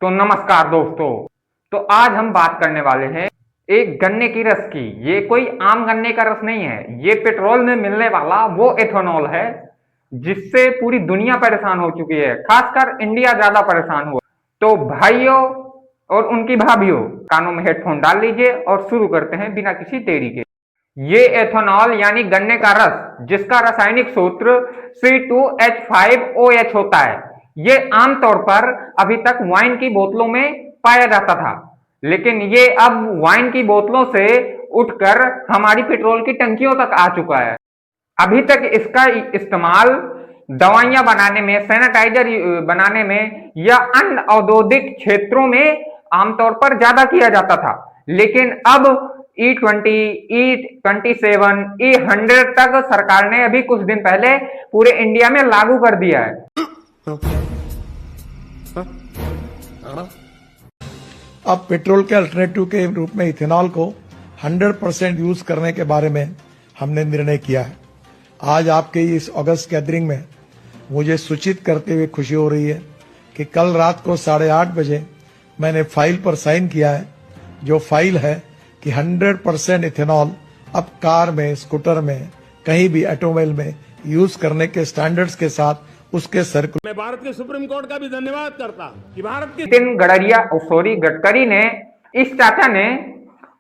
तो नमस्कार दोस्तों। तो आज हम बात करने वाले हैं एक गन्ने की रस की। ये कोई आम गन्ने का रस नहीं है, ये पेट्रोल में मिलने वाला वो एथेनॉल है जिससे पूरी दुनिया परेशान हो चुकी है, खासकर इंडिया ज्यादा परेशान हुआ। तो भाइयों और उनकी भाभीयों, कानों में हेडफोन डाल लीजिए और शुरू करते हैं बिना किसी देरी के। ये एथेनॉल यानी गन्ने का रस, जिसका रासायनिक सूत्र C2H5OH होता है, ये आमतौर पर अभी तक वाइन की बोतलों में पाया जाता था, लेकिन ये अब वाइन की बोतलों से उठकर हमारी पेट्रोल की टंकियों तक आ चुका है। अभी तक इसका इस्तेमाल दवाइयां बनाने में, सैनिटाइजर बनाने में या अन्य औद्योगिक क्षेत्रों में आमतौर पर ज्यादा किया जाता था, लेकिन अब E20, E27, E100 तक सरकार ने अभी कुछ दिन पहले पूरे इंडिया में लागू कर दिया है। अब पेट्रोल के अल्टरनेटिव के रूप में इथेनॉल को 100% यूज करने के बारे में हमने निर्णय किया है। आज आपके इस अगस्त गैदरिंग में मुझे सूचित करते हुए खुशी हो रही है कि कल रात को 8:30 बजे मैंने फाइल पर साइन किया है, जो फाइल है कि 100% इथेनॉल अब कार में, स्कूटर में, कहीं भी ऑटोमोबाइल में यूज करने के स्टैंडर्ड्स के साथ उसके सर्कुलर। मैं भारत के सुप्रीम कोर्ट का भी धन्यवाद करता कि भारत के गडकरी ने, इस चाचा ने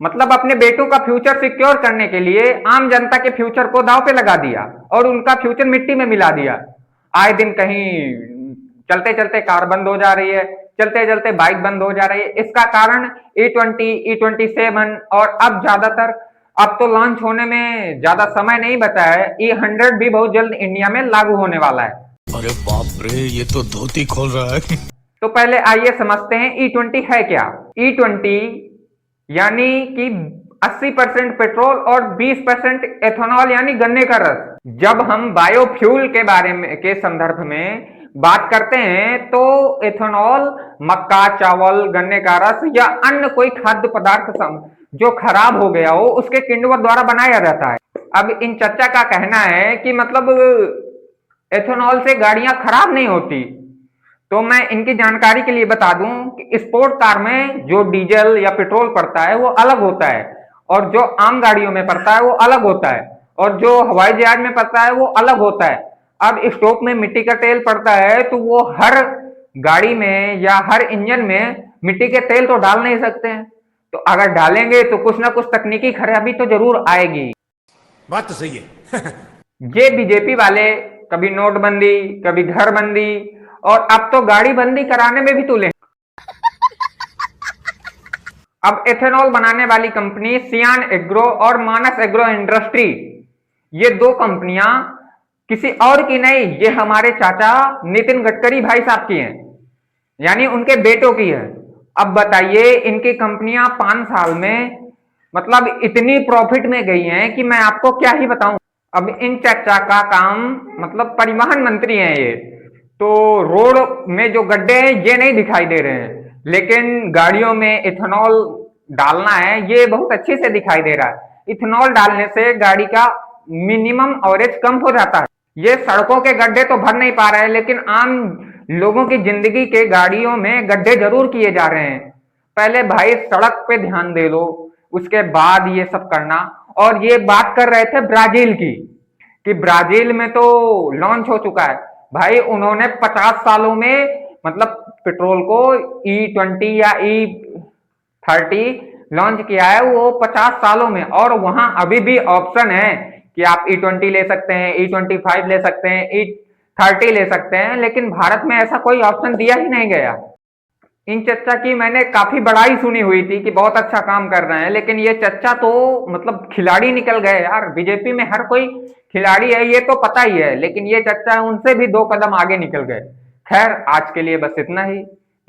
मतलब अपने बेटों का फ्यूचर सिक्योर करने के लिए आम जनता के फ्यूचर को दांव पे लगा दिया और उनका फ्यूचर मिट्टी में मिला दिया। आए दिन कहीं चलते चलते कार बंद हो जा रही है, चलते चलते बाइक बंद हो जा रही है। इसका कारण E20, E27 और अब ज्यादातर, अब तो लॉन्च होने में ज्यादा समय नहीं बचा है, E100 भी बहुत जल्द इंडिया में लागू होने वाला है। अरे बाप रे, ये तो धोती खोल रहा है। तो पहले आइए समझते हैं E20 है क्या। E20 यानी कि 80% पेट्रोल और 20% एथेनॉल यानी गन्ने का रस। जब हम बायोफ्यूल के बारे में के संदर्भ में बात करते हैं तो एथेनॉल मक्का, चावल, गन्ने का रस या अन्य कोई खाद्य पदार्थ जो खराब हो गया हो उसके किण्वन द्वारा बनाया जाता है। अब इन चर्चा का कहना है कि मतलब एथेनॉल से गाड़ियां खराब नहीं होती। तो मैं इनकी जानकारी के लिए बता दूं कि स्पोर्ट कार में जो डीजल या पेट्रोल पड़ता है वो अलग होता है और जो आम गाड़ियों में पड़ता है वो अलग होता है और जो हवाई जहाज में पड़ता है वो अलग होता है। अब स्टोव में मिट्टी का तेल पड़ता है तो वो हर गाड़ी में या हर इंजन में मिट्टी के तेल तो डाल नहीं सकते हैं, तो अगर डालेंगे तो कुछ ना कुछ तकनीकी खराबी तो जरूर आएगी। बात तो सही है। ये बीजेपी वाले कभी नोटबंदी, कभी घरबंदी और अब तो गाड़ी बंदी कराने में भी तुले। अब एथेनॉल बनाने वाली कंपनी सियान एग्रो और मानस एग्रो इंडस्ट्री, ये दो कंपनियां किसी और की नहीं, ये हमारे चाचा नितिन गडकरी भाई साहब की हैं, यानी उनके बेटों की है। अब बताइए, इनकी कंपनियां 5 साल में मतलब इतनी प्रॉफिट में गई हैं कि मैं आपको क्या ही बताऊं। अब इन चाचा का काम मतलब परिवहन मंत्री हैं ये, तो रोड में जो गड्ढे हैं ये नहीं दिखाई दे रहे हैं, लेकिन गाड़ियों में इथेनॉल डालना है ये बहुत अच्छे से दिखाई दे रहा है। इथेनॉल डालने से गाड़ी का मिनिमम एवरेज कम हो जाता है। ये सड़कों के गड्ढे तो भर नहीं पा रहे हैं, लेकिन आम लोगों की जिंदगी के गाड़ियों में गड्ढे जरूर किए जा रहे हैं। पहले भाई सड़क पे ध्यान दे लो, उसके बाद ये सब करना। और ये बात कर रहे थे ब्राजील की, कि ब्राजील में तो लॉन्च हो चुका है। भाई उन्होंने 50 सालों में मतलब पेट्रोल को E20 या E30 लॉन्च किया है, वो 50 सालों में, और वहां अभी भी ऑप्शन है कि आप E20 ले सकते हैं, E25 ले सकते हैं, E30 ले सकते हैं, लेकिन भारत में ऐसा कोई ऑप्शन दिया ही नहीं गया। इन चच्चा की मैंने काफी बड़ाई सुनी हुई थी कि बहुत अच्छा काम कर रहे हैं, लेकिन ये चच्चा तो मतलब खिलाड़ी निकल गए यार। बीजेपी में हर कोई खिलाड़ी है ये तो पता ही है, लेकिन ये चच्चा उनसे भी 2 कदम आगे निकल गए। खैर, आज के लिए बस इतना ही,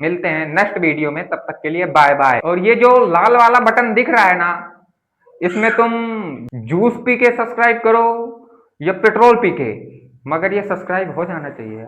मिलते हैं नेक्स्ट वीडियो में, तब तक के लिए बाय बाय। और ये जो लाल वाला बटन दिख रहा है ना, इसमें तुम जूस पी के सब्सक्राइब करो या पेट्रोल पी के, मगर ये सब्सक्राइब हो जाना चाहिए।